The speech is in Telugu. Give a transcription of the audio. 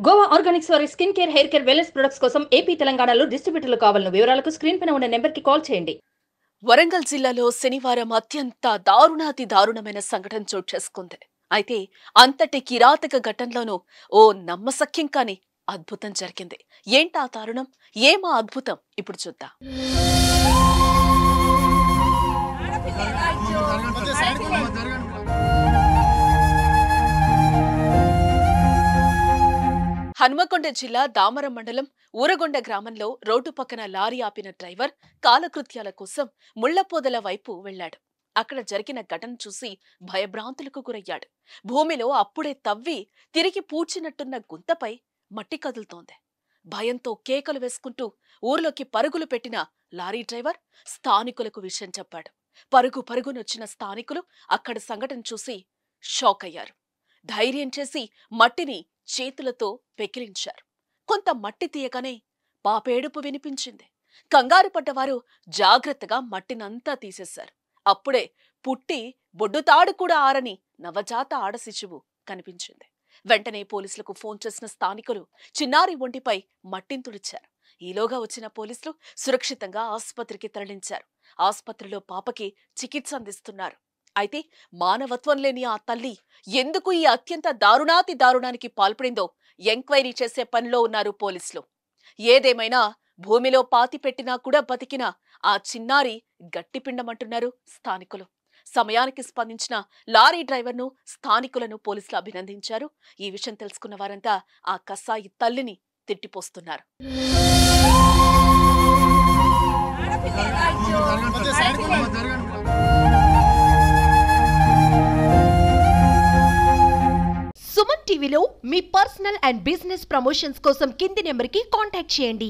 గోవా ఆర్గానిక్స్ వారి skin care, hair care, wellness products కోసం ఏపీ, తెలంగాణలో డిస్ట్రిబ్యూటర్లు కావాలను వివరాలకు స్క్రీన్ పైన ఉన్న నెంబర్కి కాల్ చేయండి. వరంగల్ జిల్లాలో శనివారం అత్యంత దారుణాతి దారుణమైన సంఘటన చోటు చేసుకుంది. అయితే అంతటి కిరాతక ఘటనలోనూ ఓ నమ్మశక్యం కాని అద్భుతం జరిగింది. ఏంటా దారుణం, ఏమా అద్భుతం ఇప్పుడు చూద్దాం. హన్మకొండ జిల్లా దామరం మండలం ఊరగొండ గ్రామంలో రోడ్డు పక్కన లారీ ఆపిన డ్రైవర్ కాలకృత్యాల కోసం ముళ్లపొదల వైపు వెళ్లాడు. అక్కడ జరిగిన ఘటన చూసి భయభ్రాంతులకు గురయ్యాడు. భూమిలో అప్పుడే తవ్వి తిరిగి పూడ్చినట్టున్న గుంతపై మట్టి కదులుతోంది. భయంతో కేకలు వేసుకుంటూ ఊర్లోకి పరుగులు పెట్టిన లారీ డ్రైవర్ స్థానికులకు విషయం చెప్పాడు. పరుగునొచ్చిన స్థానికులు అక్కడ సంఘటన చూసి షాక్ అయ్యారు. ధైర్యం చేసి మట్టిని చేతులతో పెకిలించారు. కొంత మట్టి తీయగానే పాపేడుపు వినిపించింది. కంగారు పడ్డవారు జాగ్రత్తగా మట్టినంతా తీసేశారు. అప్పుడే పుట్టి బొడ్డుతాడు కూడా ఆరని నవజాత ఆడశిశువు కనిపించింది. వెంటనే పోలీసులకు ఫోన్ చేసిన స్థానికులు చిన్నారి ఒంటిపై మట్టిని తుడిచారు. ఈలోగా వచ్చిన పోలీసులు సురక్షితంగా ఆసుపత్రికి తరలించారు. ఆసుపత్రిలో పాపకి చికిత్స అందిస్తున్నారు. అయితే మానవత్వం లేని ఆ తల్లి ఎందుకు ఈ అత్యంత దారుణాతి దారుణానికి పాల్పడిందో ఎంక్వైరీ చేసే పనిలో ఉన్నారు పోలీసులు. ఏదేమైనా భూమిలో పాతి పెట్టినా కూడా బతికిన ఆ చిన్నారి గట్టిపిండమంటున్నారు స్థానికులు. సమయానికి స్పందించిన లారీ డ్రైవర్ను, స్థానికులను పోలీసులు అభినందించారు. ఈ విషయం తెలుసుకున్న వారంతా ఆ కసాయి తల్లిని తిట్టిపోస్తున్నారు. సుమన్ టీవీలో మీ పర్సనల్ అండ్ బిజినెస్ ప్రమోషన్స్ కోసం కింది నెంబర్కి కాంటాక్ట్ చేయండి.